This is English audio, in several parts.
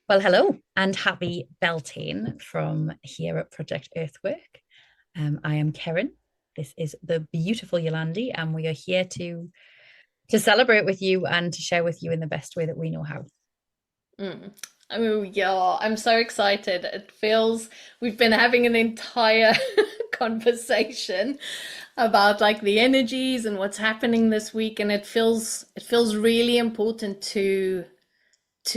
Well, hello and happy Beltane from here at Project Earthwork. I am Ceryn. This is the beautiful Yolandi, and we are here to celebrate with you and to share with you in the best way that we know how. Mm. Oh, yeah, I'm so excited. It feels we've been having an entire conversation about like the energies and what's happening this week, and it feels really important to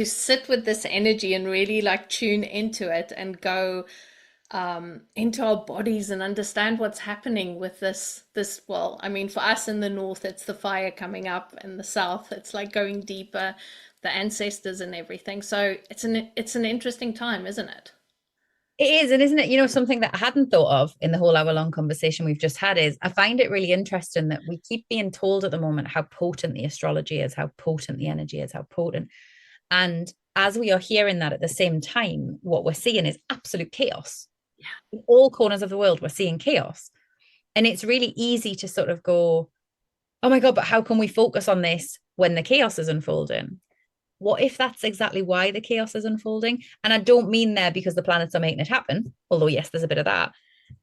sit with this energy and really like tune into it and go into our bodies and understand what's happening with this well, I mean, for us in the north it's the fire coming up, in the south it's like going deeper, the ancestors and everything. So it's an interesting time, isn't it? It is, and isn't it, something that I hadn't thought of in the whole hour-long conversation we've just had is I find it really interesting that we keep being told at the moment how potent the astrology is, how potent the energy is, how potent. And as we are hearing that at the same time, what we're seeing is absolute chaos. In all corners of the world, we're seeing chaos. And it's really easy to sort of go, oh my God, but how can we focus on this when the chaos is unfolding? What if that's exactly why the chaos is unfolding? And I don't mean there because the planets are making it happen, although, yes, there's a bit of that.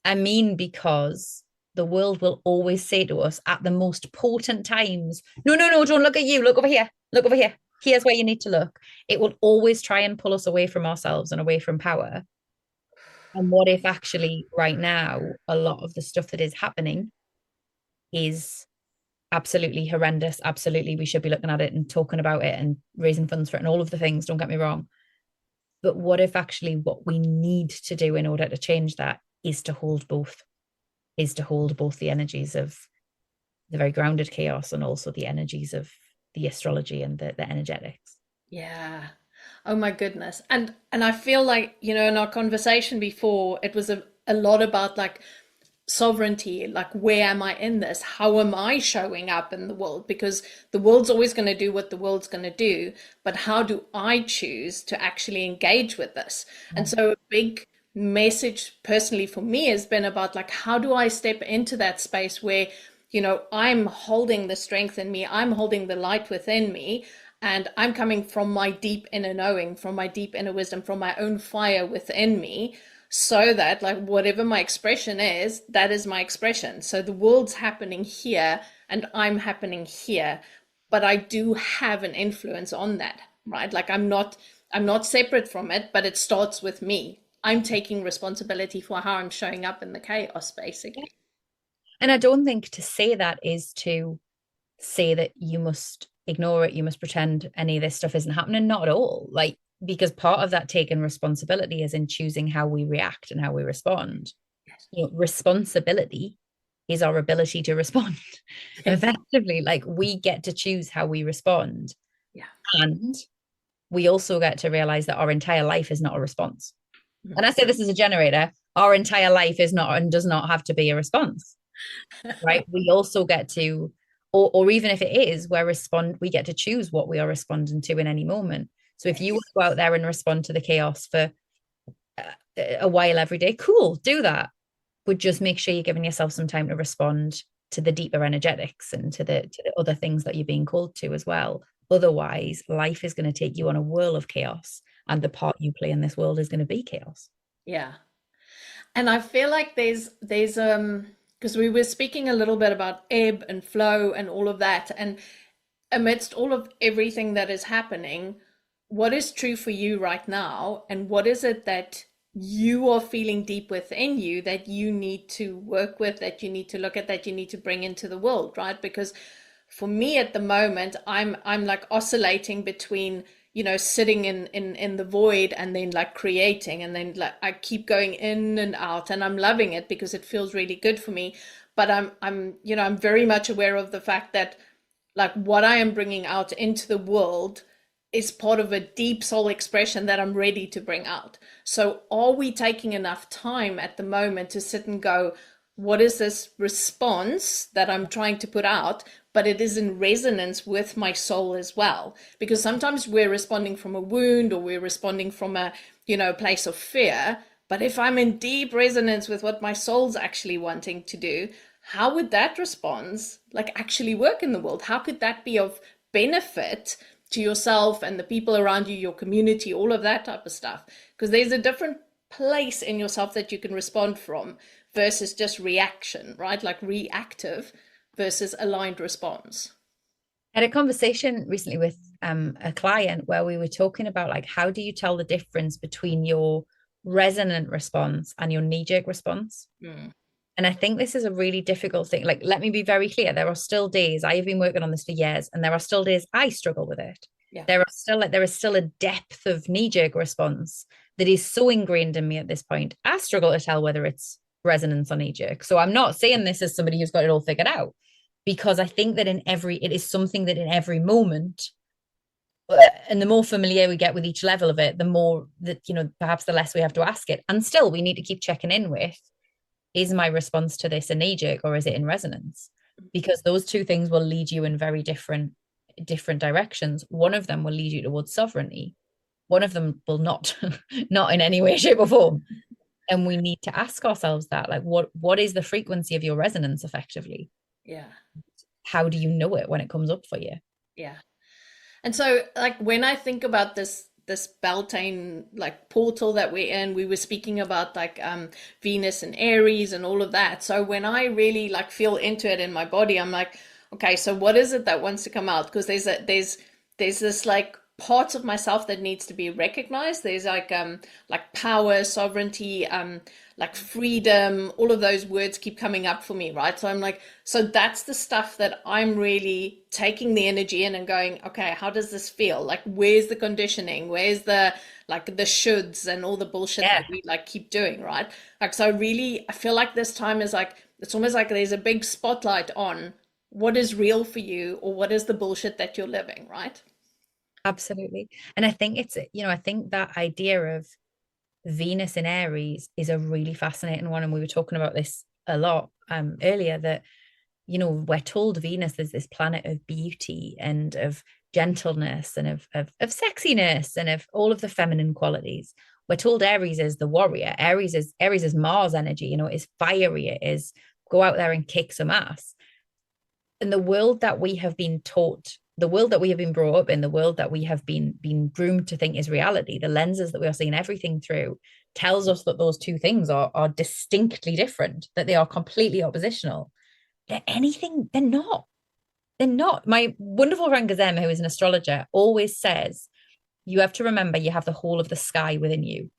I mean because the world will always say to us at the most potent times, no, no, no, don't look at you. Look over here. Look over here. Here's where you need to look. It will always try and pull us away from ourselves and away from power. And what if actually, right now, a lot of the stuff that is happening is absolutely horrendous? Absolutely, we should be looking at it and talking about it and raising funds for it and all of the things, don't get me wrong. But what if actually what we need to do in order to change that is to hold both the energies of the very grounded chaos and also the energies of the astrology and the energetics. Yeah. Oh my goodness. And I feel like, in our conversation before, it was a lot about like sovereignty, like where am I in this? How am I showing up in the world? Because the world's always going to do what the world's going to do, but how do I choose to actually engage with this? And so a big message personally for me has been about like how do I step into that space where I'm holding the strength in me, I'm holding the light within me, and I'm coming from my deep inner knowing, from my deep inner wisdom, from my own fire within me, so that like whatever my expression is, that is my expression. So the world's happening here and I'm happening here, but I do have an influence on that, right? Like I'm not separate from it, but it starts with me. I'm taking responsibility for how I'm showing up in the chaos, basically. And I don't think to say that is to say that you must ignore it, you must pretend any of this stuff isn't happening. Not at all. Like, because part of that taking responsibility is in choosing how we react and how we respond. Responsibility is our ability to respond Yes. effectively. Like, we get to choose how we respond. Yeah. And we also get to realize that our entire life is not a response. And I Mhm. say this as a generator, our entire life is not and does not have to be a response, right? We also get to, or even if it is, we get to choose what we are responding to in any moment. So if you want Yes. to go out there and respond to the chaos for a while every day, cool, do that. But just make sure you're giving yourself some time to respond to the deeper energetics and to the other things that you're being called to as well. Otherwise, life is going to take you on a whirl of chaos, and the part you play in this world is going to be chaos. Yeah. And I feel like there's because we were speaking a little bit about ebb and flow and all of that. And amidst all of everything that is happening, what is true for you right now? And what is it that you are feeling deep within you that you need to work with, that you need to look at, that you need to bring into the world, right? Because for me at the moment, I'm like oscillating between, sitting in the void and then like creating, and then like I keep going in and out, and I'm loving it because it feels really good for me. But I'm very much aware of the fact that like what I am bringing out into the world is part of a deep soul expression that I'm ready to bring out. So, are we taking enough time at the moment to sit and go, what is this response that I'm trying to put out? But it is in resonance with my soul as well. Because sometimes we're responding from a wound, or we're responding from a, place of fear. But if I'm in deep resonance with what my soul's actually wanting to do, how would that response like actually work in the world? How could that be of benefit to yourself and the people around you, your community, all of that type of stuff. Because there's a different place in yourself that you can respond from versus just reaction, right? Like reactive versus aligned response. I had a conversation recently with a client where we were talking about like how do you tell the difference between your resonant response and your knee-jerk response. Mm. And I think this is a really difficult thing. Like, let me be very clear. There are still days, I have been working on this for years, and there are still days I struggle with it. Yeah. There is still a depth of knee-jerk response that is so ingrained in me at this point. I struggle to tell whether it's resonance or knee-jerk. So I'm not saying this as somebody who's got it all figured out, because I think that it is something that in every moment, and the more familiar we get with each level of it, the more that, perhaps the less we have to ask it. And still, we need to keep checking in with, is my response to this a knee jerk or is it in resonance? Because those two things will lead you in very different directions. One of them will lead you towards sovereignty. One of them will not, not in any way, shape, or form. And we need to ask ourselves that, like, what is the frequency of your resonance effectively? Yeah. How do you know it when it comes up for you? Yeah. And so like when I think about this Beltane like portal that we're in, we were speaking about like Venus and Aries and all of that. So when I really like feel into it in my body, I'm like, okay, so what is it that wants to come out? Because there's this like parts of myself that needs to be recognized. There's like power, sovereignty, like freedom, all of those words keep coming up for me, right? So I'm like, so that's the stuff that I'm really taking the energy in and going, okay, how does this feel? Like, where's the conditioning? Where's the like the shoulds and all the bullshit Yeah, that we like keep doing, right? Like, so really, I feel like this time is like, it's almost like there's a big spotlight on what is real for you or what is the bullshit that you're living, right? absolutely. And I think I think that idea of Venus in Aries is a really fascinating one. And we were talking about this a lot earlier, that, we're told Venus is this planet of beauty and of gentleness and of sexiness and of all of the feminine qualities. We're told Aries is the warrior. Aries is Mars energy, it is fiery, it is go out there and kick some ass. And the world that we have been taught, the world that we have been brought up in, the world that we have been groomed to think is reality, the lenses that we are seeing everything through, tells us that those two things are distinctly different, that they are completely oppositional. They're not. They're not. My wonderful friend Gazem, who is an astrologer, always says, you have to remember you have the whole of the sky within you.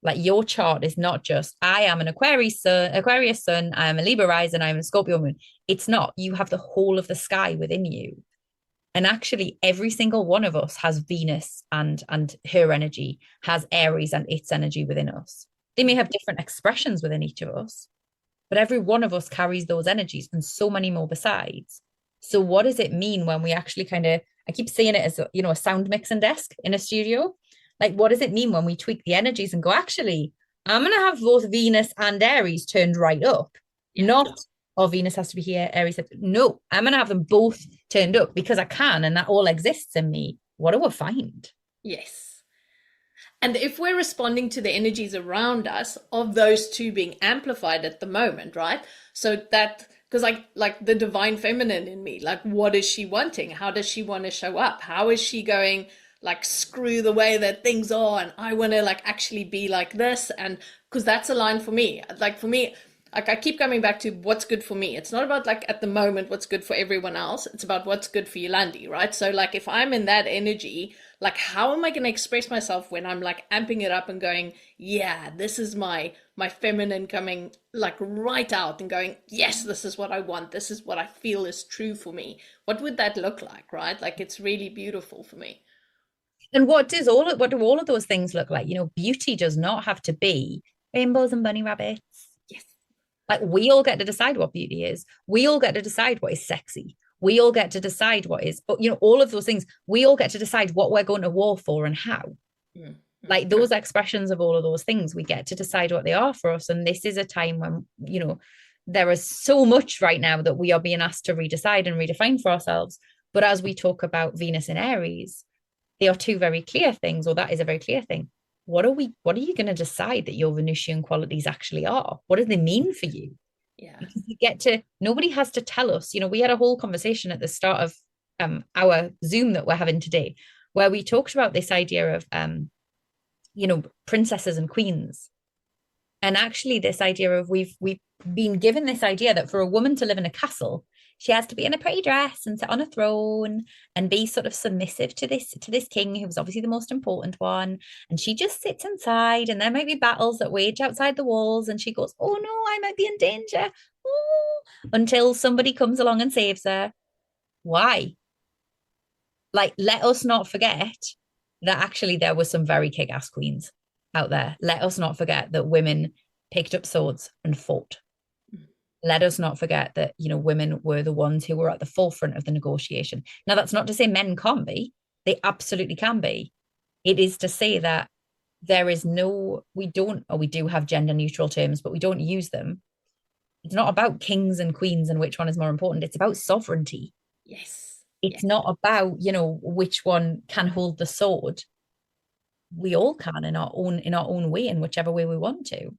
Like, your chart is not just, I am an Aquarius sun, I am a Libra rising, I am a Scorpio moon. It's not. You have the whole of the sky within you. And actually, every single one of us has Venus and her energy, has Aries and its energy within us. They may have different expressions within each of us, but every one of us carries those energies and so many more besides. So what does it mean when we actually I keep saying it as a sound mixing desk in a studio. Like, what does it mean when we tweak the energies and go, actually, I'm going to have both Venus and Aries turned right up, Yeah. not, oh, Venus has to be here, Aries. No, I'm going to have them both turned up because I can, and that all exists in me. What do I find? Yes. And if we're responding to the energies around us of those two being amplified at the moment, right? So that, because like the divine feminine in me, like, what is she wanting? How does she want to show up? How is she going, like, screw the way that things are, and I want to like actually be like this? And because that's a line for me. Like, for me, like, I keep coming back to what's good for me. It's not about like at the moment what's good for everyone else. It's about what's good for Yolandi, right? So like, if I'm in that energy, like, how am I going to express myself when I'm like amping it up and going, yeah, this is my feminine coming like right out and going, yes, this is what I want. This is what I feel is true for me. What would that look like, right? Like, it's really beautiful for me. And what do all of those things look like? Beauty does not have to be rainbows and bunny rabbits. Yes. Like, we all get to decide what beauty is. We all get to decide what is sexy. We all get to decide what is, all of those things. We all get to decide what we're going to war for and how. Mm-hmm. Like, those expressions of all of those things, we get to decide what they are for us. And this is a time when, there is so much right now that we are being asked to redecide and redefine for ourselves. But as we talk about Venus and Aries, they are two very clear things, or that is a very clear thing. What are you going to decide that your Venusian qualities actually are? What do they mean for you? Yeah. Because nobody has to tell us. We had a whole conversation at the start of our Zoom that we're having today, where we talked about this idea of princesses and queens. And actually this idea of we've been given this idea that for a woman to live in a castle, she has to be in a pretty dress and sit on a throne and be sort of submissive to this king who's obviously the most important one. And she just sits inside, and there might be battles that wage outside the walls, and she goes, oh no, I might be in danger. Oh, until somebody comes along and saves her. Why? Like, let us not forget that actually there were some very kick-ass queens out there. Let us not forget that women picked up swords and fought. Let us not forget that, women were the ones who were at the forefront of the negotiation. Now, that's not to say men can't be. They absolutely can be. It is to say that there is we do have gender neutral terms, but we don't use them. It's not about kings and queens and which one is more important. It's about sovereignty. Yes. It's not about, which one can hold the sword. We all can in our own way, in whichever way we want to.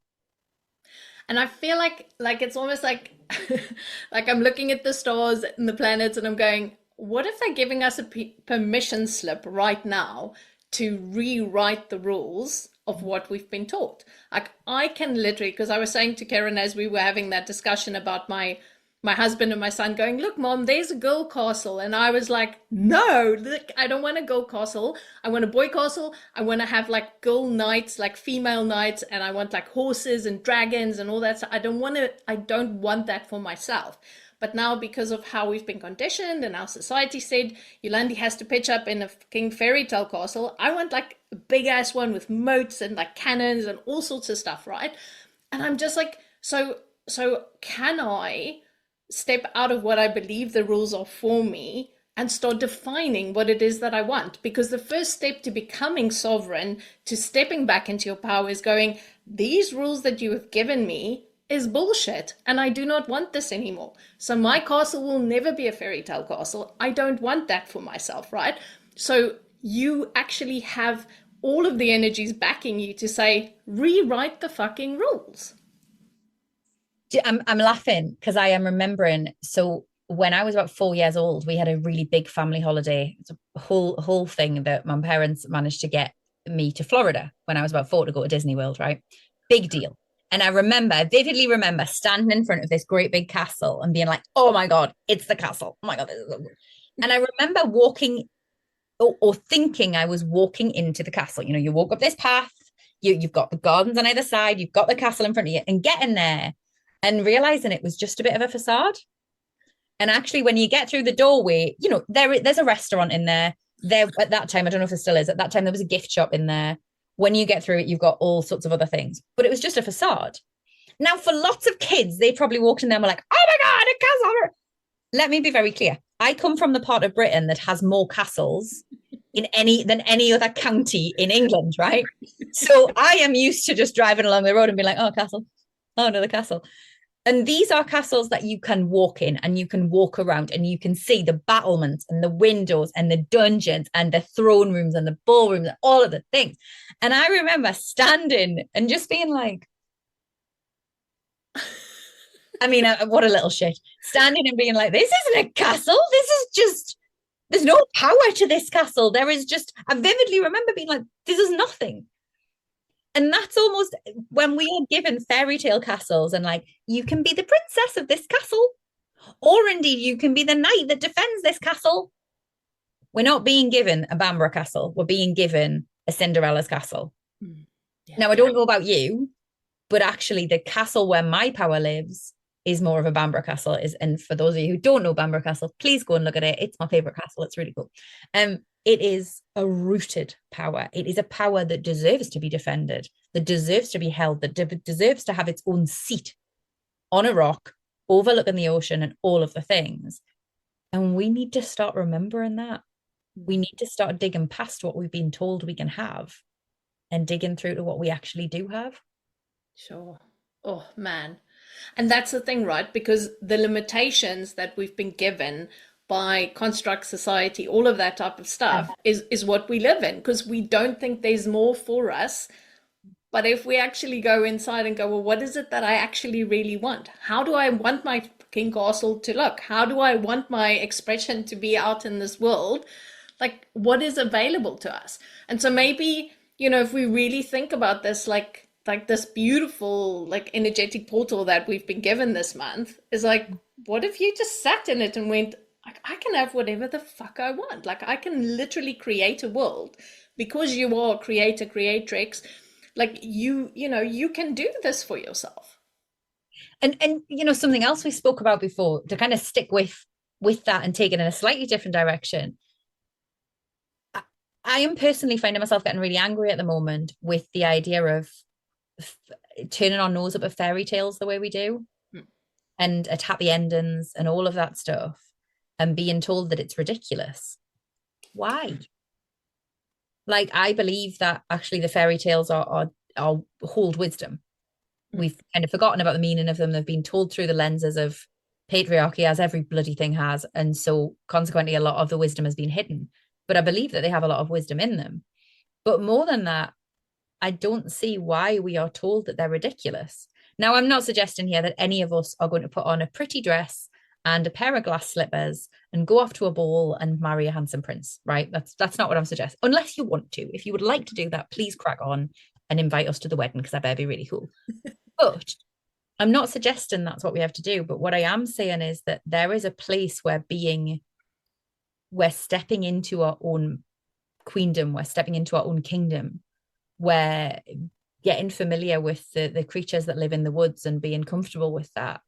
And I feel like it's almost like like I'm looking at the stars and the planets and I'm going, what if they're giving us a permission slip right now to rewrite the rules of what we've been taught? Like, I can literally, because I was saying to Ceryn as we were having that discussion about my husband and my son going, look, mom, there's a girl castle. And I was like, no, look, I don't want a girl castle. I want a boy castle. I want to have like girl knights, like female knights. And I want like horses and dragons and all that. So I don't want that for myself. But now, because of how we've been conditioned and our society said Yolandi has to pitch up in a fucking fairy tale castle, I want like a big ass one with moats and like cannons and all sorts of stuff, right? And I'm just like, so can I step out of what I believe the rules are for me and start defining what it is that I want? Because the first step to becoming sovereign, to stepping back into your power, is going, these rules that you have given me is bullshit and I do not want this anymore. So my castle will never be a fairy tale castle. I don't want that for myself, right? So you actually have all of the energies backing you to say, rewrite the fucking rules. I'm laughing because I am remembering. So when I was about 4 years old, we had a really big family holiday. It's a whole thing that my parents managed to get me to Florida when I was about 4 to go to Disney World, right? Big deal. And I vividly remember standing in front of this great big castle and being like, oh my God, it's the castle. Oh my God. And I remember walking or thinking I was walking into the castle. You walk up this path, you've got the gardens on either side, you've got the castle in front of you, and getting there and realizing it was just a bit of a facade. And actually, when you get through the doorway, there's a restaurant in there. There at that time, I don't know if it still is. At that time, there was a gift shop in there. When you get through it, you've got all sorts of other things, but it was just a facade. Now, for lots of kids, they probably walked in there and were like, oh my God, a castle. Let me be very clear. I come from the part of Britain that has more castles than any other county in England, right? So I am used to just driving along the road and being like, oh, castle. Oh, another castle. And these are castles that you can walk in and you can walk around and you can see the battlements and the windows and the dungeons and the throne rooms and the ballrooms and all of the things. And I remember standing and just being like, I mean, what a little shit. Standing and being like, this isn't a castle. This is just, there's no power to this castle. There is just, I vividly remember being like, this is nothing. And that's almost when we are given fairy tale castles and like, you can be the princess of this castle, or indeed you can be the knight that defends this castle. We're not being given a Bamborough castle. We're being given a Cinderella's castle. Yeah. Now, I don't know about you, but actually the castle where my power lives is more of a Bamborough castle. And for those of you who don't know Bamborough Castle, please go and look at it. It's my favorite castle. It's really cool. It is a rooted power. It is a power that deserves to be defended, that deserves to be held, that deserves to have its own seat on a rock, overlooking the ocean and all of the things. And we need to start remembering that. We need to start digging past what we've been told we can have and digging through to what we actually do have. Sure. Oh, man. And that's the thing, right? Because the limitations that we've been given by construct society, all of that type of stuff is what we live in, because we don't think there's more for us. But if we actually go inside and go, well, what is it that I actually really want? How do I want my fucking castle to look? How do I want my expression to be out in this world? Like, what is available to us? And so maybe, if we really think about this, like this beautiful, like, energetic portal that we've been given this month is like, what if you just sat in it and went, like, I can have whatever the fuck I want. Like, I can literally create a world because you are a creator, creatrix. Like, you can do this for yourself. And something else we spoke about before, to kind of stick with that and take it in a slightly different direction. I am personally finding myself getting really angry at the moment with the idea of turning our nose up at fairy tales the way we do, and at happy endings and all of that stuff, and being told that it's ridiculous. Why? Like, I believe that actually the fairy tales are hold wisdom. We've kind of forgotten about the meaning of them. They've been told through the lenses of patriarchy, as every bloody thing has, and so consequently a lot of the wisdom has been hidden. But I believe that they have a lot of wisdom in them. But more than that, I don't see why we are told that they're ridiculous. Now, I'm not suggesting here that any of us are going to put on a pretty dress and a pair of glass slippers and go off to a ball and marry a handsome prince, right? That's not what I'm suggesting. Unless you want to. If you would like to do that, please crack on and invite us to the wedding, because that better be really cool. But I'm not suggesting that's what we have to do. But what I am saying is that there is a place where we're stepping into our own queendom, we're stepping into our own kingdom, where getting familiar with the creatures that live in the woods and being comfortable with that,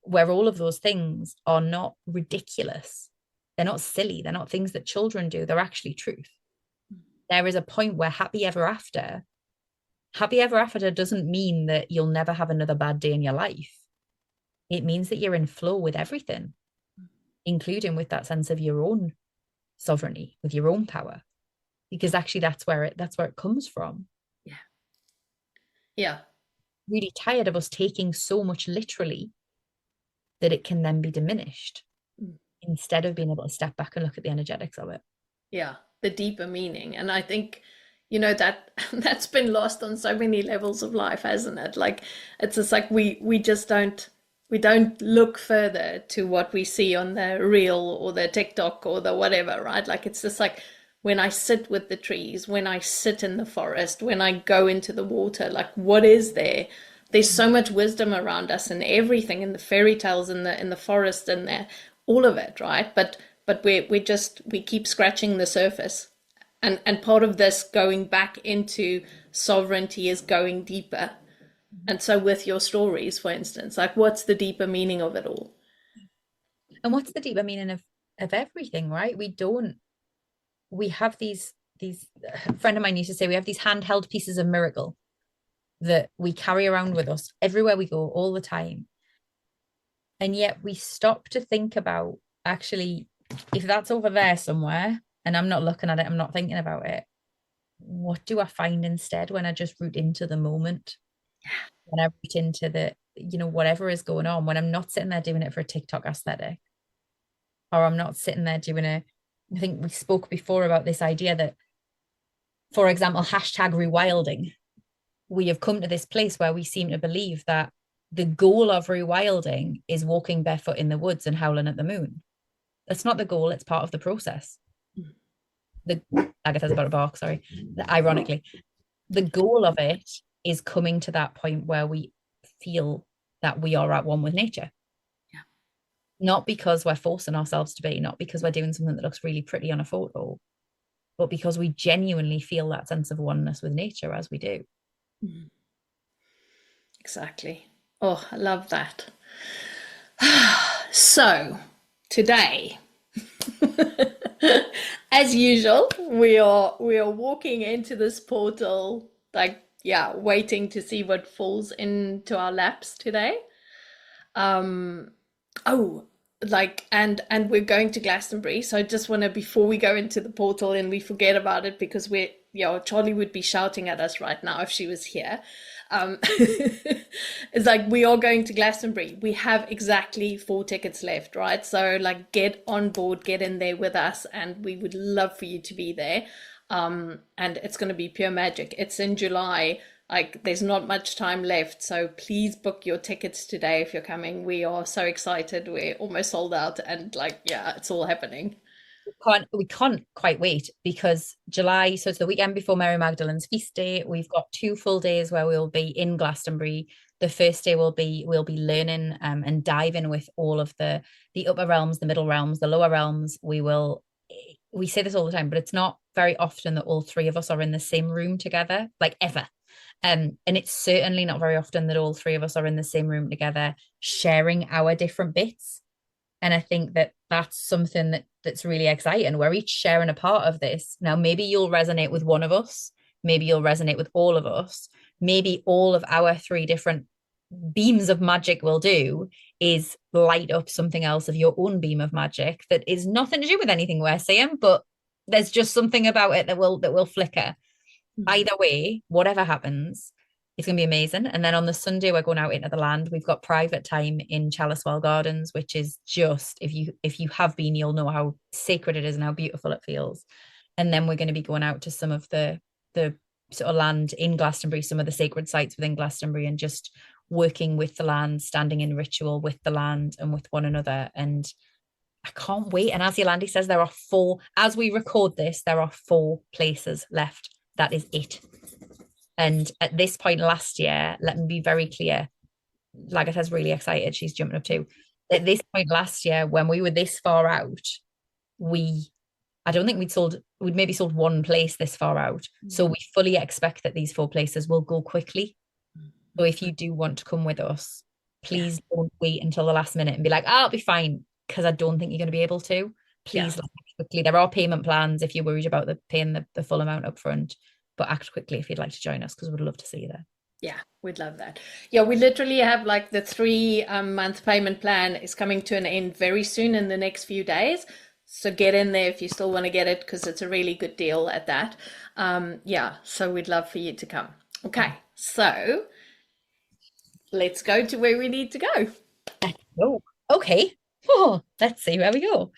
where all of those things are not ridiculous. They're not silly. They're not things that children do. They're actually truth. There is a point where happy ever after doesn't mean that you'll never have another bad day in your life. It means that you're in flow with everything, including with that sense of your own sovereignty, with your own power, because actually that's where it comes from. Yeah. Really tired of us taking so much literally that it can then be diminished, instead of being able to step back and look at the energetics of it. Yeah, the deeper meaning. And I think, that that's been lost on so many levels of life, hasn't it? Like, it's just like we just don't look further to what we see on the reel or the TikTok or the whatever, right? Like, it's just like, when I sit with the trees, when I sit in the forest, when I go into the water, like, what is there? There's so much wisdom around us and everything, in the fairy tales, in the forest, and all of it, right? But we keep scratching the surface. And part of this going back into sovereignty is going deeper. And so with your stories, for instance, like, what's the deeper meaning of it all? And what's the deeper meaning of everything, right? We have these a friend of mine used to say, we have these handheld pieces of miracle that we carry around with us everywhere we go, all the time. And yet we stop to think about, actually, if that's over there somewhere and I'm not looking at it, I'm not thinking about it, what do I find instead when I just root into the moment? When I root into whatever is going on, when I'm not sitting there doing it for a TikTok aesthetic, or I'm not sitting there doing I think we spoke before about this idea that, for example, hashtag rewilding. We have come to this place where we seem to believe that the goal of rewilding is walking barefoot in the woods and howling at the moon. That's not the goal, it's part of the process. Agatha's about to bark, sorry. Ironically, the goal of it is coming to that point where we feel that we are at one with nature. Yeah. Not because we're forcing ourselves to be, not because we're doing something that looks really pretty on a photo, but because we genuinely feel that sense of oneness with nature as we do. Exactly. Oh, I love that. So today, as usual, we are walking into this portal, like, yeah, waiting to see what falls into our laps today. Oh, like, and we're going to Glastonbury. So I just want to, before we go into the portal and we forget about it, because Charlie would be shouting at us right now if she was here. It's like, we are going to Glastonbury. We have exactly 4 tickets left, right? So, like, get on board, get in there with us, and we would love for you to be there. And it's going to be pure magic. It's in July. Like, there's not much time left, so please book your tickets today if you're coming. We are so excited. We're almost sold out, and like, yeah, it's all happening. We can't quite wait, because July, so it's the weekend before Mary Magdalene's feast day. We've got 2 full days where we'll be in Glastonbury. The first day we'll be learning and diving with all of the upper realms, the middle realms, the lower realms. We say this all the time, but it's not very often that all three of us are in the same room together, like ever. And it's certainly not very often that all three of us are in the same room together, sharing our different bits. And I think that that's something that's really exciting. We're each sharing a part of this. Now, maybe you'll resonate with one of us. Maybe you'll resonate with all of us. Maybe all of our three different beams of magic will do is light up something else of your own beam of magic that is nothing to do with anything we're saying, but there's just something about it that will flicker. Either way, whatever happens, it's going to be amazing. And then on the Sunday, we're going out into the land. We've got private time in Chaliswell Gardens, which is just, if you have been, you'll know how sacred it is and how beautiful it feels. And then we're going to be going out to some of the sort of land in Glastonbury, some of the sacred sites within Glastonbury, and just working with the land, standing in ritual with the land and with one another. And I can't wait. And as Yolandi says, there are four, as we record this, there are 4 places left. That is it. And at this point last year, let me be very clear, Lagatha's really excited. She's jumping up too. At this point last year, when we were this far out, I don't think we'd maybe sold 1 place this far out. So we fully expect that these 4 places will go quickly. So if you do want to come with us, please don't wait until the last minute and be like, oh, I'll be fine, because I don't think you're going to be able to. Please act quickly. There are payment plans if you're worried about paying the full amount up front, but act quickly if you'd like to join us, because we'd love to see you there. Yeah, we'd love that. Yeah, we literally have like the 3 month payment plan is coming to an end very soon in the next few days. So get in there if you still want to get it, because it's a really good deal at that. Yeah, so we'd love for you to come. Okay, so let's go to where we need to go. Oh, okay. Oh, let's see where we go.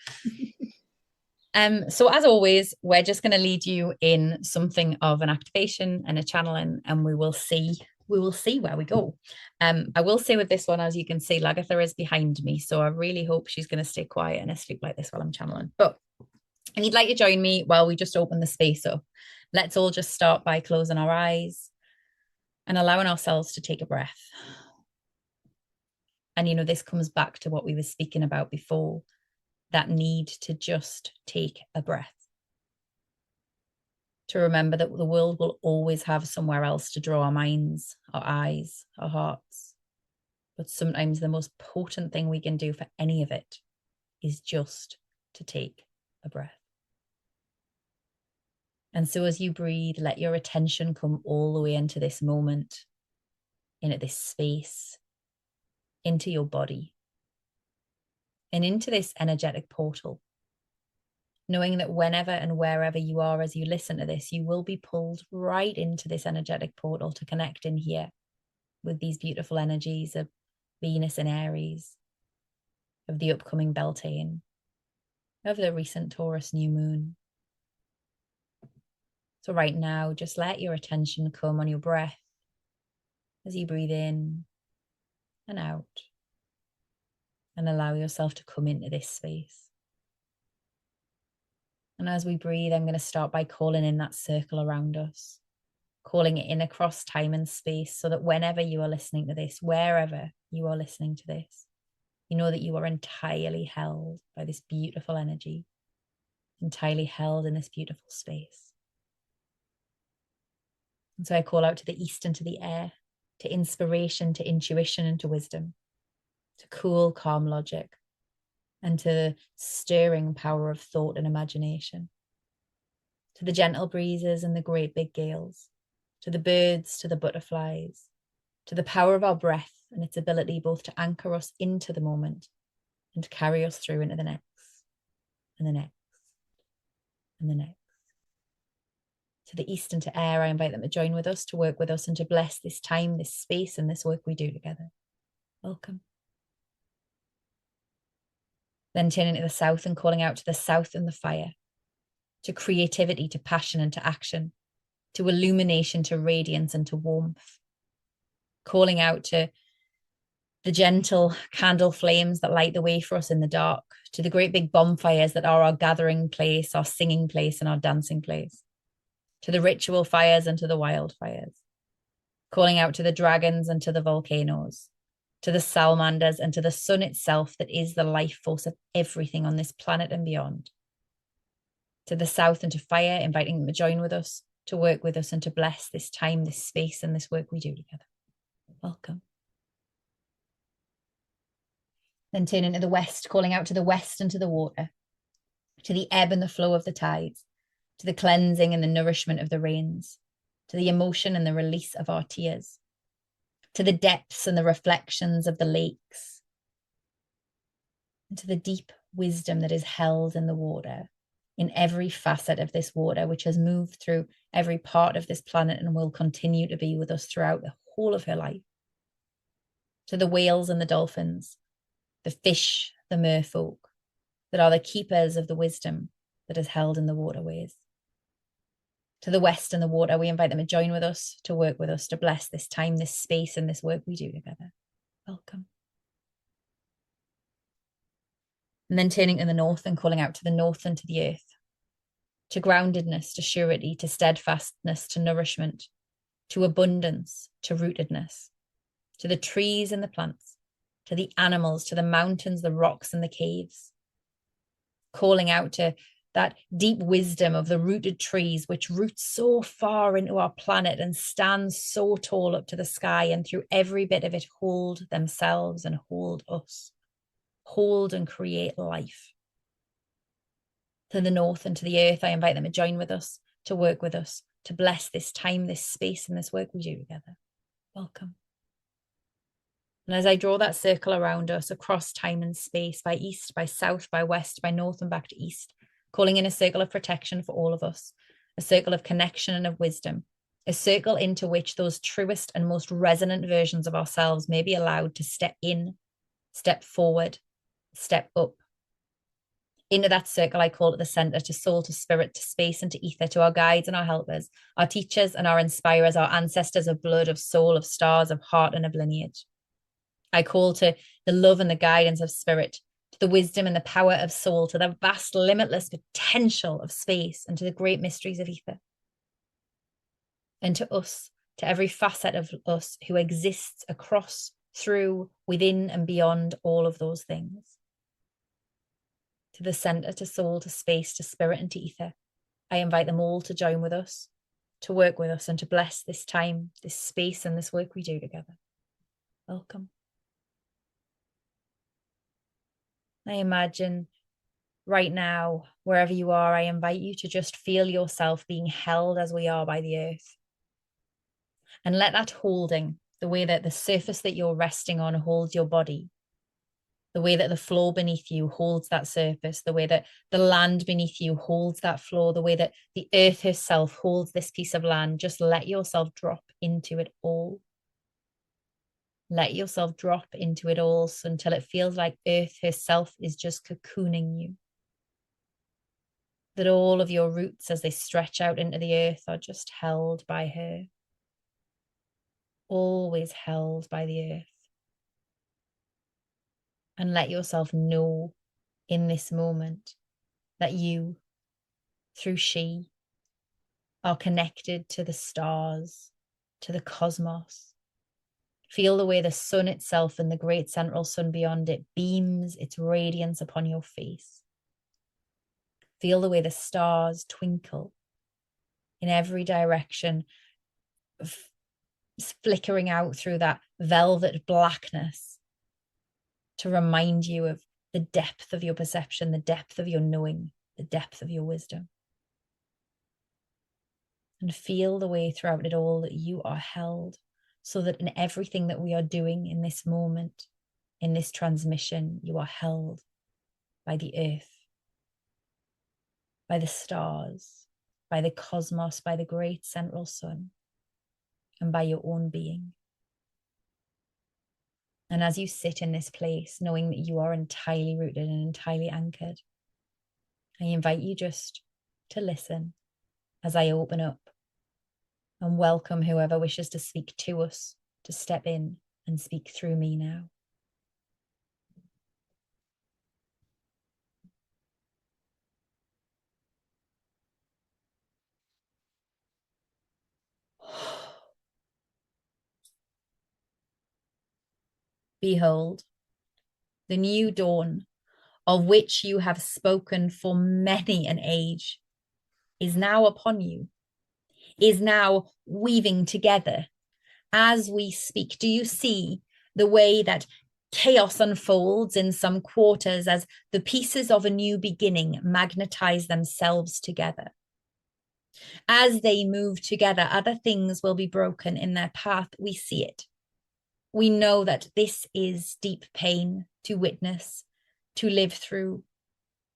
So as always, we're just going to lead you in something of an activation and a channeling, and we will see where we go. I will say with this one, as you can see, Lagatha is behind me, so I really hope she's going to stay quiet and asleep like this while I'm channeling. But if you'd like to join me while we just open the space up, let's all just start by closing our eyes and allowing ourselves to take a breath. And this comes back to what we were speaking about before, that need to just take a breath. To remember that the world will always have somewhere else to draw our minds, our eyes, our hearts. But sometimes the most potent thing we can do for any of it is just to take a breath. And so as you breathe, let your attention come all the way into this moment, into this space, into your body, and into this energetic portal. Knowing that whenever and wherever you are as you listen to this, you will be pulled right into this energetic portal to connect in here with these beautiful energies of Venus and Aries, of the upcoming Beltane, of the recent Taurus new moon. So right now, just let your attention come on your breath as you breathe in and out, and allow yourself to come into this space. And as we breathe, I'm going to start by calling in that circle around us, calling it in across time and space, so that whenever you are listening to this, wherever you are listening to this, you know that you are entirely held by this beautiful energy, entirely held in this beautiful space. And so I call out to the east and to the air, to inspiration, to intuition, and to wisdom, to cool, calm logic, and to the stirring power of thought and imagination, to the gentle breezes and the great big gales, to the birds, to the butterflies, to the power of our breath and its ability both to anchor us into the moment and to carry us through into the next, and the next, and the next. To the east and to air, I invite them to join with us, to work with us, and to bless this time, this space, and this work we do together. Welcome. Then turning to the south and calling out to the south and the fire, to creativity, to passion, and to action, to illumination, to radiance, and to warmth. Calling out to the gentle candle flames that light the way for us in the dark, to the great big bonfires that are our gathering place, our singing place, and our dancing place, to the ritual fires and to the wildfires. Calling out to the dragons and to the volcanoes, to the salamanders and to the sun itself that is the life force of everything on this planet and beyond. To the south and to fire, inviting them to join with us, to work with us, and to bless this time, this space, and this work we do together. Welcome. Then turn into the west, calling out to the west and to the water, to the ebb and the flow of the tides, to the cleansing and the nourishment of the rains, to the emotion and the release of our tears, to the depths and the reflections of the lakes, and to the deep wisdom that is held in the water, in every facet of this water, which has moved through every part of this planet and will continue to be with us throughout the whole of her life, to the whales and the dolphins, the fish, the merfolk, that are the keepers of the wisdom that is held in the waterways. To the west and the water, we invite them to join with us, to work with us, to bless this time, this space, and this work we do together. Welcome. And then turning to the north and calling out to the north and to the earth, to groundedness, to surety, to steadfastness, to nourishment, to abundance, to rootedness, to the trees and the plants, to the animals, to the mountains, the rocks, and the caves. Calling out to that deep wisdom of the rooted trees, which roots so far into our planet and stands so tall up to the sky, and through every bit of it hold themselves and hold us, hold and create life. To the north and to the earth, I invite them to join with us, to work with us, to bless this time, this space, and this work we do together. Welcome. And as I draw that circle around us across time and space, by east, by south, by west, by north, and back to east, calling in a circle of protection for all of us, a circle of connection and of wisdom, a circle into which those truest and most resonant versions of ourselves may be allowed to step in, step forward, step up. Into that circle, I call at the center, to soul, to spirit, to space, and to ether, to our guides and our helpers, our teachers and our inspirers, our ancestors of blood, of soul, of stars, of heart, and of lineage. I call to the love and the guidance of spirit, to the wisdom and the power of soul, to the vast, limitless potential of space, and to the great mysteries of ether. And to us, to every facet of us who exists across, through, within, and beyond all of those things. To the center, to soul, to space, to spirit, and to ether, I invite them all to join with us, to work with us, and to bless this time, this space, and this work we do together. Welcome. I imagine right now, wherever you are, I invite you to just feel yourself being held as we are by the earth. And let that holding, the way that the surface that you're resting on holds your body, the way that the floor beneath you holds that surface, the way that the land beneath you holds that floor, the way that the earth herself holds this piece of land, just let yourself drop into it all. Let yourself drop into it all until it feels like Earth herself is just cocooning you. That all of your roots, as they stretch out into the earth, are just held by her. Always held by the earth. And let yourself know in this moment that you, through she, are connected to the stars, to the cosmos. Feel the way the sun itself and the great central sun beyond it beams its radiance upon your face. Feel the way the stars twinkle in every direction, flickering out through that velvet blackness to remind you of the depth of your perception, the depth of your knowing, the depth of your wisdom. And feel the way throughout it all that you are held, so that in everything that we are doing in this moment, in this transmission, you are held by the earth, by the stars, by the cosmos, by the great central sun, and by your own being. And as you sit in this place, knowing that you are entirely rooted and entirely anchored, I invite you just to listen as I open up and welcome whoever wishes to speak to us to step in and speak through me now. Behold, the new dawn, of which you have spoken for many an age, is now upon you, is now weaving together as we speak. Do you see the way that chaos unfolds in some quarters as the pieces of a new beginning magnetize themselves together? As they move together, other things will be broken in their path. We see it. We know that this is deep pain to witness, to live through.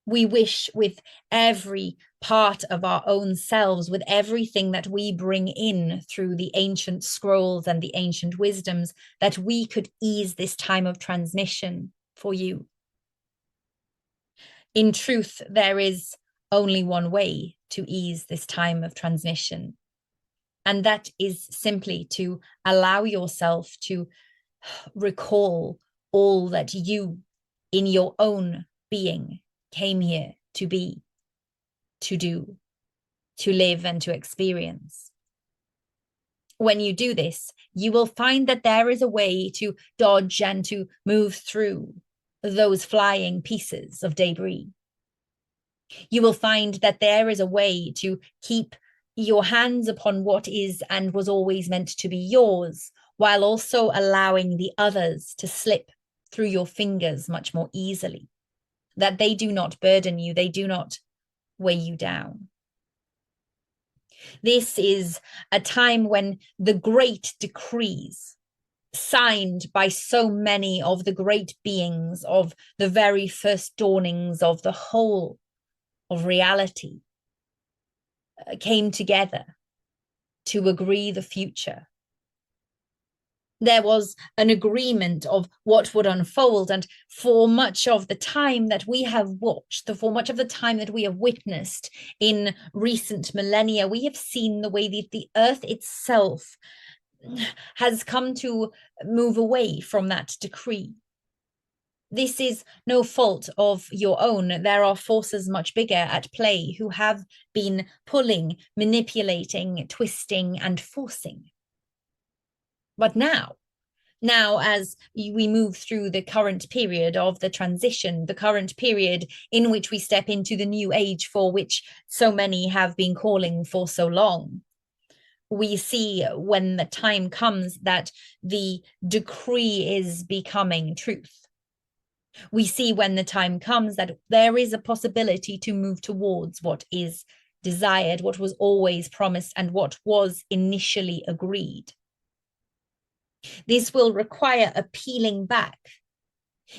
We wish with every part of our own selves, with everything that we bring in through the ancient scrolls and the ancient wisdoms, that we could ease this time of transmission for you. In truth, there is only one way to ease this time of transmission, and that is simply to allow yourself to recall all that you, in your own being, came here to be, to do, to live, and to experience. When you do this, you will find that there is a way to dodge and to move through those flying pieces of debris. You will find that there is a way to keep your hands upon what is and was always meant to be yours, while also allowing the others to slip through your fingers much more easily, that they do not burden you, they do not weigh you down. This is a time when the great decrees, signed by so many of the great beings of the very first dawnings of the whole of reality, came together to agree the future. There was an agreement of what would unfold, and for much of the time that we have watched, for much of the time that we have witnessed in recent millennia, we have seen the way that the earth itself has come to move away from that decree. This is no fault of your own. There are forces much bigger at play who have been pulling, manipulating, twisting, and forcing. But now, as we move through the current period of the transition, the current period in which we step into the new age for which so many have been calling for so long, we see when the time comes that the decree is becoming truth. We see when the time comes that there is a possibility to move towards what is desired, what was always promised, and what was initially agreed. This will require a peeling back.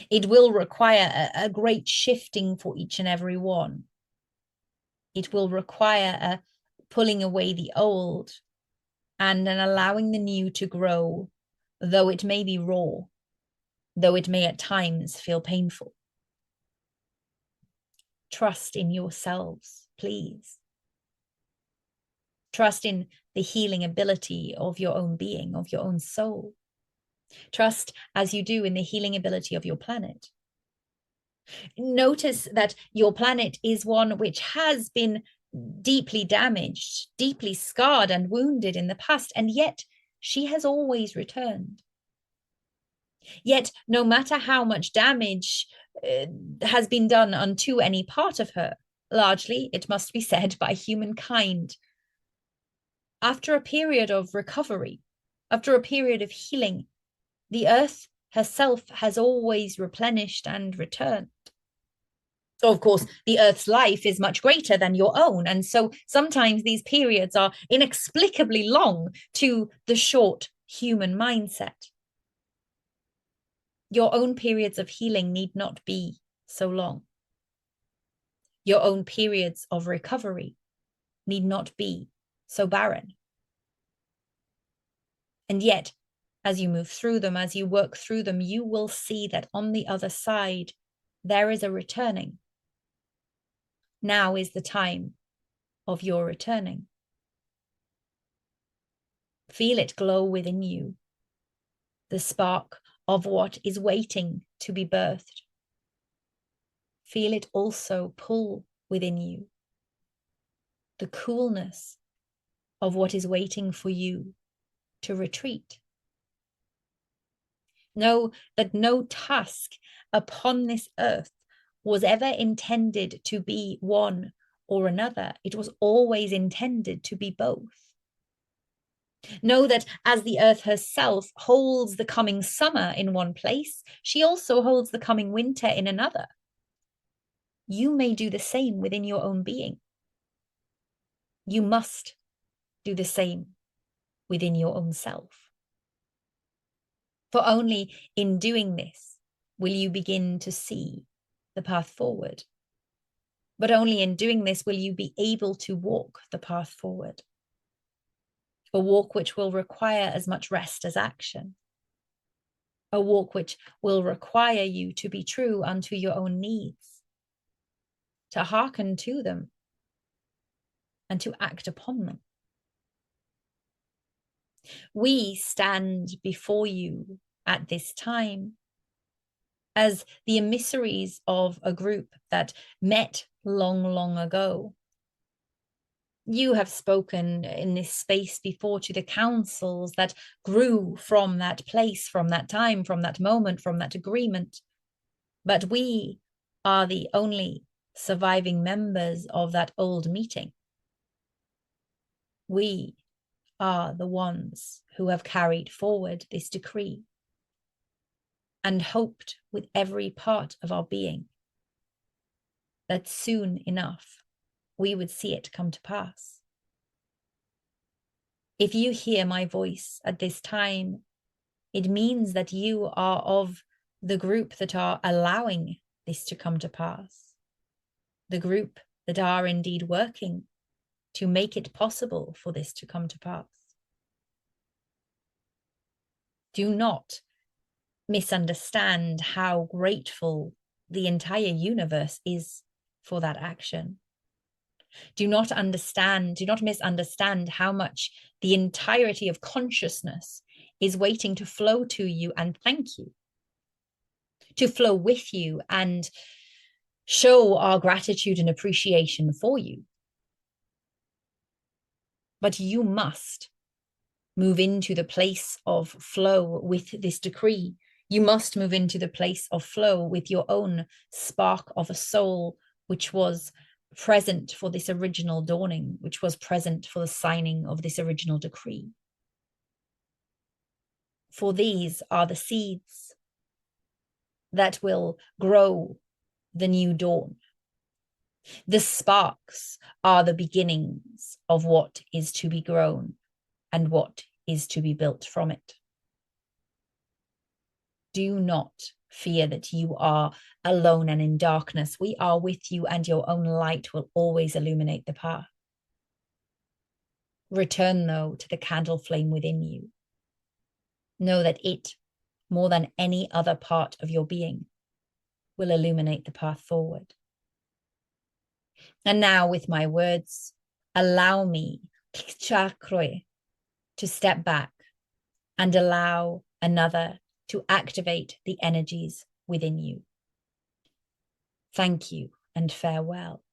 It will require a great shifting for each and every one. It will require a pulling away the old and an allowing the new to grow, though it may be raw, though it may at times feel painful. Trust in yourselves, please. Trust in the healing ability of your own being, of your own soul. Trust, as you do, in the healing ability of your planet. Notice that your planet is one which has been deeply damaged, deeply scarred and wounded in the past, and yet she has always returned. Yet, no matter how much damage has been done unto any part of her, largely, it must be said, by humankind, after a period of recovery, after a period of healing, the earth herself has always replenished and returned. So, of course, the earth's life is much greater than your own. And so sometimes these periods are inexplicably long to the short human mindset. Your own periods of healing need not be so long. Your own periods of recovery need not be so barren. And yet, as you move through them, as you work through them, you will see that on the other side, there is a returning. Now is the time of your returning. Feel it glow within you, the spark of what is waiting to be birthed. Feel it also pull within you, the coolness of what is waiting for you to retreat. Know that no task upon this earth was ever intended to be one or another. It was always intended to be both. Know that as the earth herself holds the coming summer in one place, she also holds the coming winter in another. You may do the same within your own being. You must do the same within your own self. For only in doing this will you begin to see the path forward. But only in doing this will you be able to walk the path forward. A walk which will require as much rest as action. A walk which will require you to be true unto your own needs, to hearken to them, and to act upon them. We stand before you at this time as the emissaries of a group that met long, long ago. You have spoken in this space before to the councils that grew from that place, from that time, from that moment, from that agreement. But we are the only surviving members of that old meeting. We are the ones who have carried forward this decree and hoped with every part of our being that soon enough we would see it come to pass. If you hear my voice at this time, it means that you are of the group that are allowing this to come to pass, the group that are indeed working to make it possible for this to come to pass. Do not misunderstand how grateful the entire universe is for that action. Do not misunderstand how much the entirety of consciousness is waiting to flow to you and thank you, to flow with you and show our gratitude and appreciation for you. But you must move into the place of flow with this decree. You must move into the place of flow with your own spark of a soul, which was present for this original dawning, which was present for the signing of this original decree. For these are the seeds that will grow the new dawn. The sparks are the beginnings of what is to be grown and what is to be built from it. Do not fear that you are alone and in darkness. We are with you, and your own light will always illuminate the path. Return, though, to the candle flame within you. Know that it, more than any other part of your being, will illuminate the path forward. And now, with my words, allow me to step back and allow another to activate the energies within you. Thank you and farewell.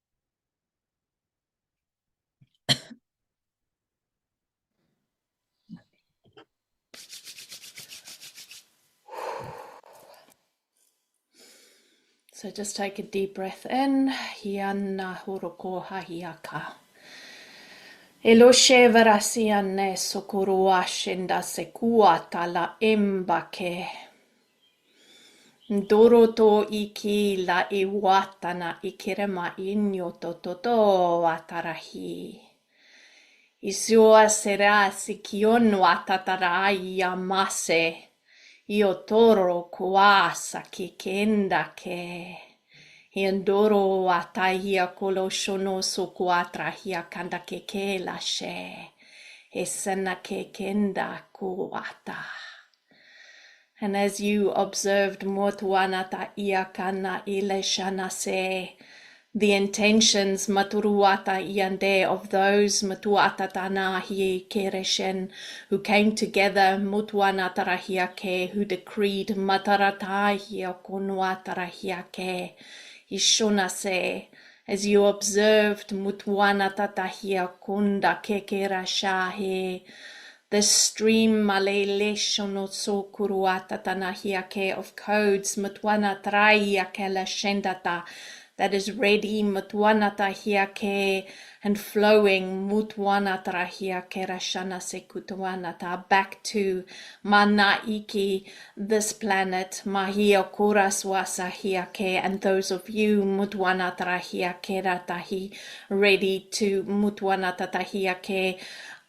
So just take a deep breath in. Hiana horoko hahiaka. Eloshe varasiane sokurua shinda sekua tala embake. Ndoroto iki la iwatana ikirema inyo tototo watarahi. Isua serasi kion watatarai yamase. Io toro kuasa kikenda ke. Hiendoro atahia koloshono sukuatra hia kanda keke lashe. Esena kekenda kuata. And as you observed Motuanata Iakana Ileshana se, the intentions maturuata iande of those matuata tanahi kereshen who came together mutuana tarahiake who decreed mataratahia konua tarahiake ishona se as you observed mutuana tatahia kunda kekera shahe the stream malele shono so kuruata tanahiake of codes mutuana traiake la shendata that is ready mutwana tahiake and flowing mutwana tahiake rashana sekutwana ta back to mana iki this planet mahia kuraswasa hiake and those of you mutwana tahiake ratahi ready to mutwana tahiake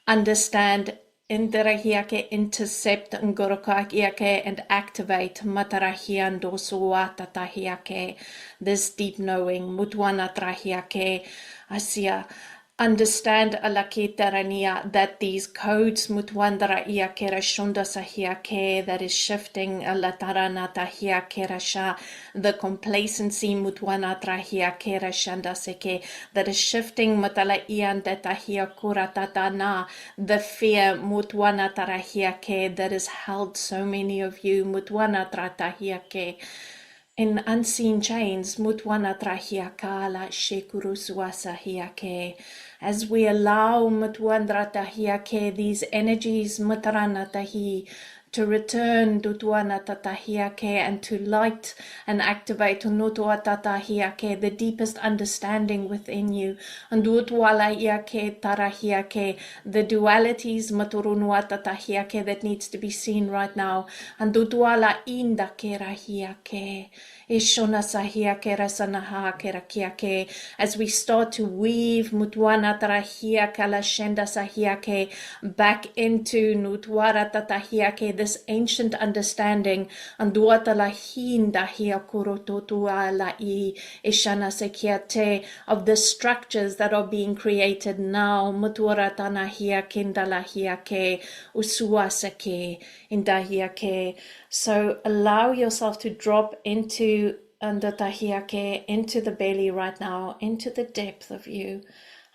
understand Indirahiake intercept ngorokakiake and activate matarahian dosuata tahiake this deep knowing mutwana trahiake asia understand alakitarania that these codes mutwandara iake rashunda sahiake that is shifting alatarana tahiake rasha the complacency mutwana trahiake rashanda seke that is shifting matala ianda tahia kuratatana the fear mutwana tarahiake that has held so many of you mutwana tratahiake in unseen chains, mutwana trahiaka la shekuruswasa hiake. As we allow mutwandra tahiake, these energies mutarana tahi, to return dutwana tatahiake and to light and activate nutua tatahiake, the deepest understanding within you. And dutwala iake tarahiake, the dualities maturunua tatahiake that needs to be seen right now. And dutwala inda kerahiake. Ishona sahia kera sanaha kera kiake as we start to weave mutwana tarahia kalashenda sahiake back into nutwara tatahiake, this ancient understanding anduata lahinda hia kurototua lai ishana sekiate of the structures that are being created now mutwara tanahia kindalahiake usuasake indahiake. So allow yourself to drop into tahiake, into the belly right now, into the depth of you.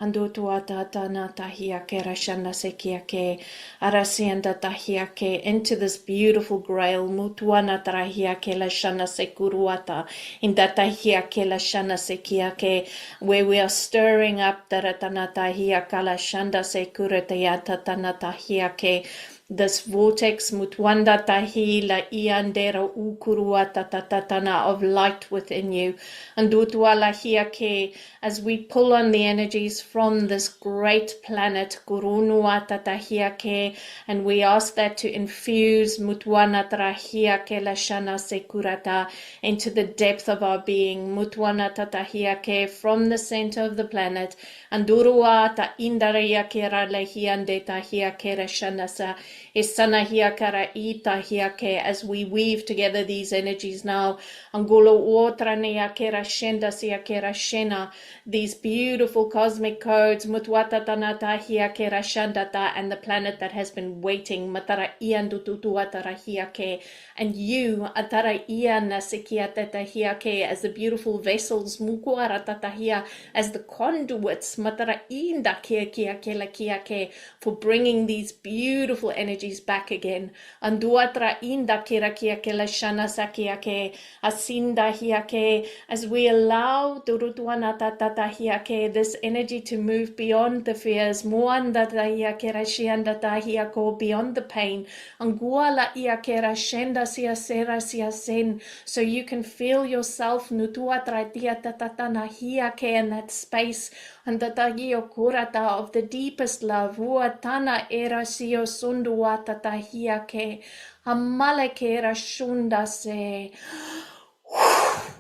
Andutuata tana tahiake rashana sekiake arasianda tahiake into this beautiful grail mutuana tahiake lashana sekuruata in that tahiake lashana sekiake where we are stirring up taratana tahiaka lashanda sekurata tana tahiake this vortex mutwanda tahi la iandera ukurua tatatana of light within you and dutwala hiake as we pull on the energies from this great planet gurunua tatahiake and we ask that to infuse mutwana trahiake la shana sekurata into the depth of our being mutwana tatahiake from the center of the planet and durua ta indariake ra lehiande tahiake ra shanasa Isana hiakara ita hiake as we weave together these energies now. Angulo otra neakera shenda siakera shena. These beautiful cosmic codes, mutwata tanata hiakera shandata, and the planet that has been waiting, matara ian dututuatara hiake. And you, atara ian nasikiateta hiake, as the beautiful vessels, mukuara tatahia, as the conduits, matara inda kiake, for bringing these beautiful energies back again. Anduatra inda kirakiake la shana sakiake, asinda hiake, as we allow durutuana tatatahiake, this energy to move beyond the fears, muanda tahiake rashianda tahiako, beyond the pain, anguala iake rashenda siasera siasen, so you can feel yourself nutuatra tatatana hiake in that space, and the tagio kurata of the deepest love, tana era sio sundua tatahiake, amaleke era shunda se,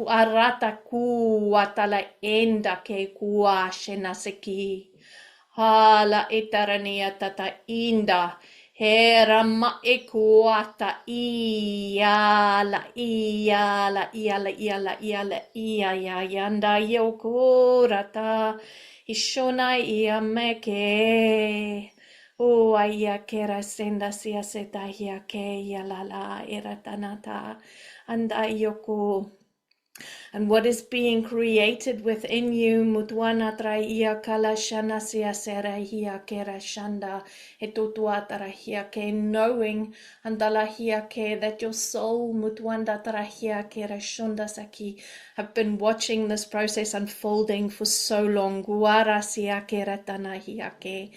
arata ku atala enda ke kua shenaseki, hala etarania tata inda, hera ma ekuata iala iya yanda yokurata. Ishona ia meke. O aya kera senda sia seta hia ke ya la era tanata. And ayoko and what is being created within you. Mutwana traia kala shana sia serahia kera shanda etutua tarahia ke, knowing andalahia ke that your soul mutwanda tarahia kera shunda saki have been watching this process unfolding for so long. Guara sia kera tanahia ke.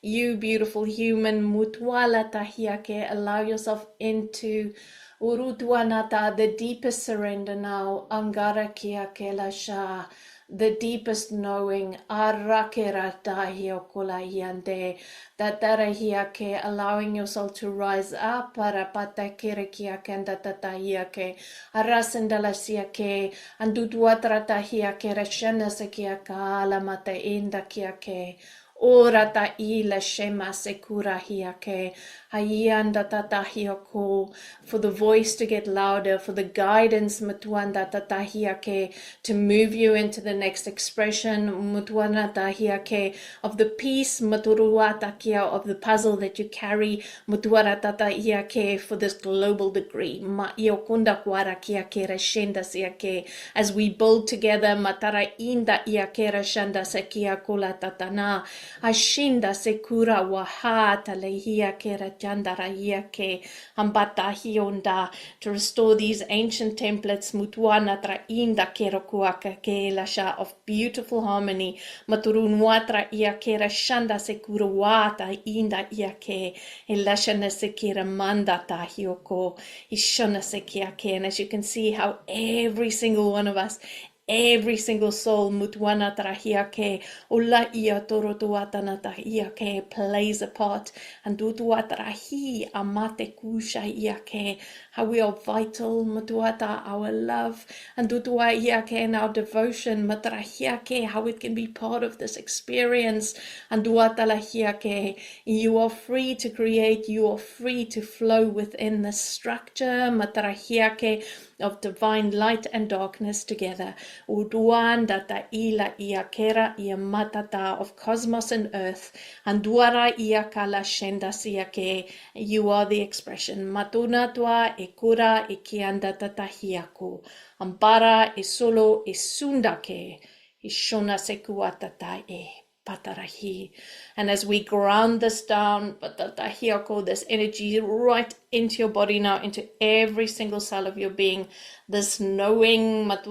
You beautiful human mutwala tahia ke, allow yourself into Urutuanata, the deepest surrender now, Angara kia kela sha, the deepest knowing, Arakera hiokola hiande, that darahia ke, allowing yourself to rise up, Parapata kere kia kenda tatahia ke, Arasendala sia ke, Andutuatrata hia ke, Rashana sekia ka, Alamata inda kia ke, Ora ta ila shema sekura hiake, hayanda tata hioko, for the voice to get louder, for the guidance matuanda tata hiake, to move you into the next expression matuanda ta hiake, of the piece maturuata kia, of the puzzle that you carry matuara tata hiake, for this global degree ma iokunda kwara kia kera shenda siake, as we build together matara inda iakera shanda sekia kula tatana. Ashinda sekura wahata lehia kera jandara ke ambata hionda, to restore these ancient templates mutuana tra inda kera kuaka ke lasha, of beautiful harmony maturunwatra ia kera shanda sekura wata inda ia ke elashana sekira manda ta hioko ishana sekia ke. And as you can see how every single one of us, every single soul mutwana trahiake ula ia torotuatana tahiake plays a part, and dutuatrahi amate kusha iake, how we are vital mutuata, our love, and dutua iake, and our devotion matrahiake, how it can be part of this experience, and duatalahiake. You are free to create, you are free to flow within the structure matrahiake of divine light and darkness together. Uduan data ila ia kera ia matata, of cosmos and earth. Anduara ia kala shenda siake. You are the expression. Matuna tua e kura e kianda tata hiaku. Ambara e solo e sundake. E shona sekua tata e. Patarahi. And as we ground this down, this energy right into your body now, into every single cell of your being, this knowing of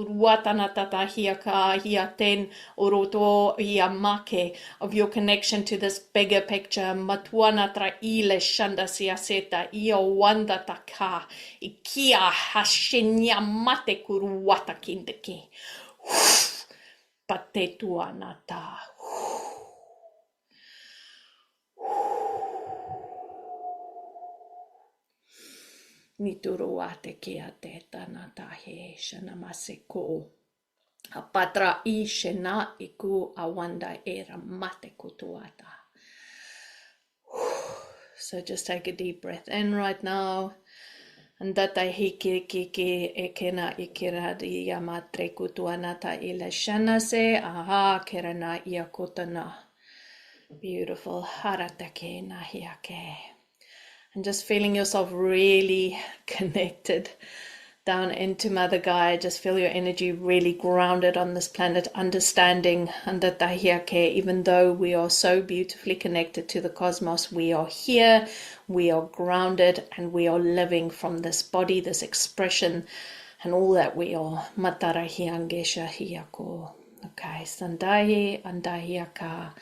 your connection to this bigger picture, patetuanata. Nituruate kia te tanata he shanamaseko. Apatra I shena iku awanda era mate kutuata. So just take a deep breath in right now. And that I hiki kiki ekena ikira di yamatre kutuanata ila shanase aha kerana iakotana. Beautiful haratake nahiake. And just feeling yourself really connected down into Mother Gaia. Just feel your energy really grounded on this planet, understanding and that Dahiake, even though we are so beautifully connected to the cosmos, we are here, we are grounded, and we are living from this body, this expression, and all that we are. Matarahiangesha hiyako. Okay, Sandahi Andahiaka.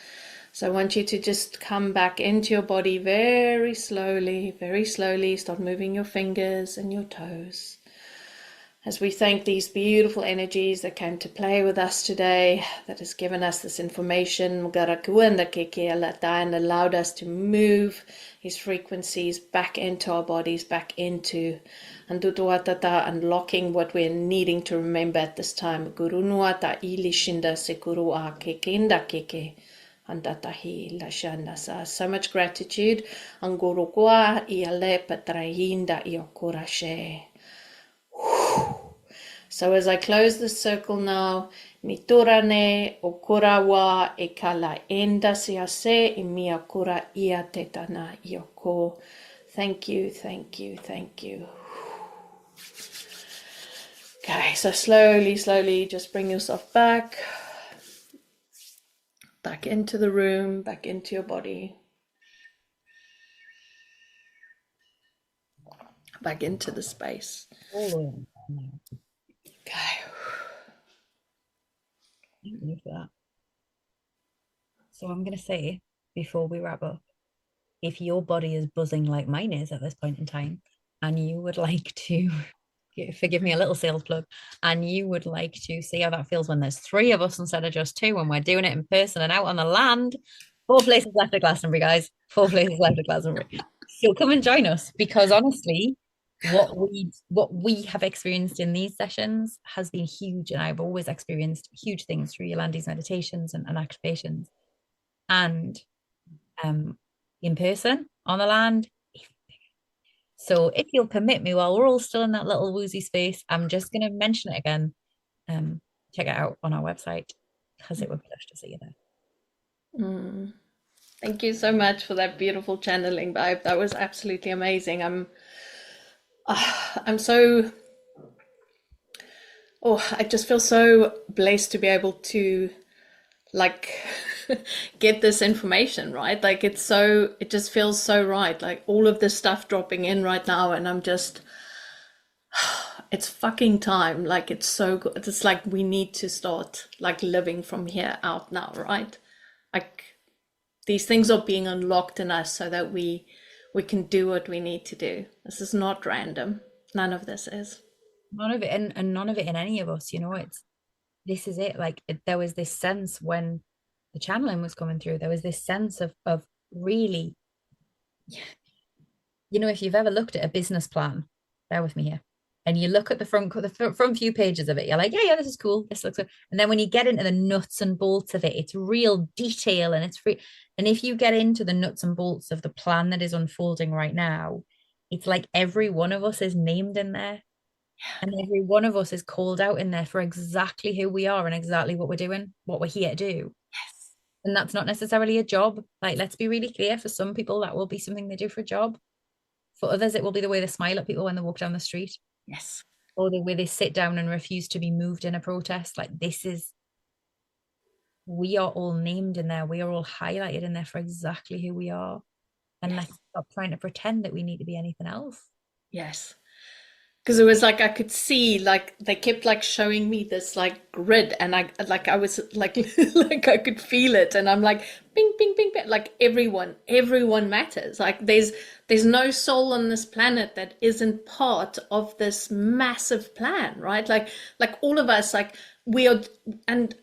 So I want you to just come back into your body very slowly, very slowly. Start moving your fingers and your toes. As we thank these beautiful energies that came to play with us today, that has given us this information, and allowed us to move these frequencies back into our bodies, back into unlocking what we're needing to remember at this time. Gurunuata ilishinda sekurua kekenda keke. Andatahi lashanasa. So much gratitude. Angurukwa iale patrahinda iokurashe. So as I close the circle now, miturane okurawa ekala enda siase imia kura ia tetana ioko. Thank you, thank you, thank you. Okay, so slowly, slowly just bring yourself back into the room, back into your body, back into the space. All the way now. Okay. Thank you for that. So I'm going to say, before we wrap up, if your body is buzzing like mine is at this point in time, and you would like to, forgive me a little sales plug, and you would like to see how that feels when there's three of us instead of just two, when we're doing it in person and out on the land, 4 places left at Glastonbury, guys. 4 places left at Glastonbury. So come and join us, because honestly, what we have experienced in these sessions has been huge, and I've always experienced huge things through Yolandi's meditations and activations, and um in person on the land. So if you'll permit me, while we're all still in that little woozy space, I'm just going to mention it again. Check it out on our website, because it would be lush to see you there. Mm. Thank you so much for that beautiful channeling, vibe. That was absolutely amazing. I'm so, I just feel so blessed to be able to like get this information, right? Like it just feels so right. Like all of this stuff dropping in right now, and I'm just, it's fucking time. Like it's so good. It's like we need to start like living from here out now, right? Like these things are being unlocked in us so that we can do what we need to do. This is not random. None of this is. None of it, and none of it in any of us. This is it. Like there was this sense when the channeling was coming through. There was this sense of really, if you've ever looked at a business plan, bear with me here, and you look at the front few pages of it, you're like, yeah, this is cool. This looks good. And then when you get into the nuts and bolts of it, it's real detail and it's free. And if you get into the nuts and bolts of the plan that is unfolding right now, it's like every one of us is named in there. And every one of us is called out in there for exactly who we are and exactly what we're doing, what we're here to do. Yes. And that's not necessarily a job. Like, let's be really clear. For some people, that will be something they do for a job. For others, it will be the way they smile at people when they walk down the street, Yes. or the way they sit down and refuse to be moved in a protest. Like, we are all named in there. We are all highlighted in there for exactly who we are. And Yes. let's stop trying to pretend that we need to be anything else. Yes. Because it was like I could see like they kept like showing me this like grid, and I was like like I could feel it, and I'm like ping ping ping ping, like everyone matters. Like there's no soul on this planet that isn't part of this massive plan, right? Like all of us, like we are. And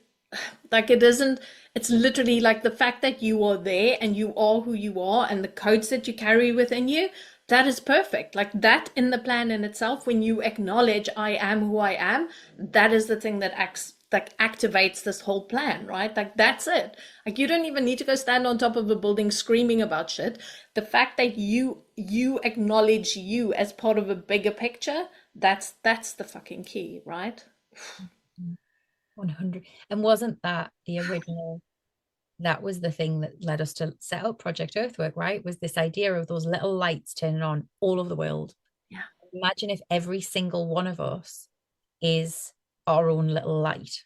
like it isn't, it's literally like the fact that you are there and you are who you are, and the codes that you carry within you, that is perfect. Like that in the plan in itself, when you acknowledge I am who I am, that is the thing that activates this whole plan, right? Like that's it. Like you don't even need to go stand on top of a building screaming about shit. The fact that you acknowledge you as part of a bigger picture, that's the fucking key, right? 100. And wasn't that the original? That was the thing that led us to set up Project Earthwork, right? Was this idea of those little lights turning on all over the world. Yeah. Imagine if every single one of us is our own little light.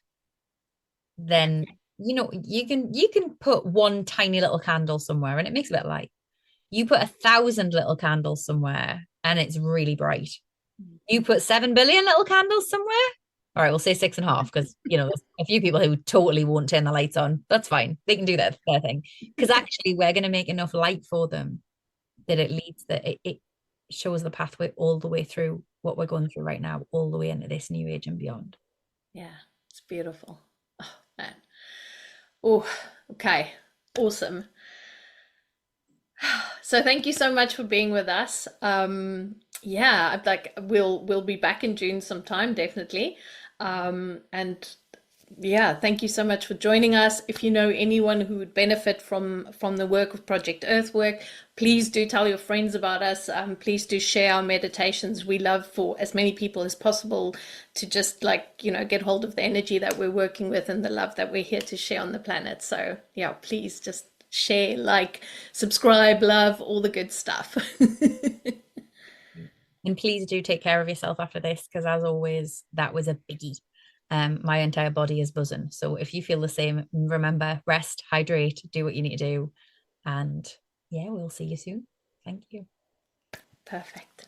Then you can put one tiny little candle somewhere and it makes a bit of light. You put 1,000 little candles somewhere and it's really bright. You put 7 billion little candles somewhere. All right, we'll say 6.5, because there's a few people who totally won't turn the lights on. That's fine. They can do their thing. Because actually we're going to make enough light for them that it shows the pathway all the way through what we're going through right now, all the way into this new age and beyond. Yeah, it's beautiful. Oh man. Oh, okay. Awesome. So thank you so much for being with us. Yeah, like we'll be back in June sometime, definitely. And yeah, thank you so much for joining us. If you know anyone who would benefit from the work of Project Earthwork, please do tell your friends about us. Please do share our meditations. We love for as many people as possible to just get hold of the energy that we're working with and the love that we're here to share on the planet. So yeah, please just share, subscribe, love, all the good stuff. And please do take care of yourself after this, because as always, that was a biggie. My entire body is buzzing. So if you feel the same, remember, rest, hydrate, do what you need to do. And yeah, we'll see you soon. Thank you. Perfect.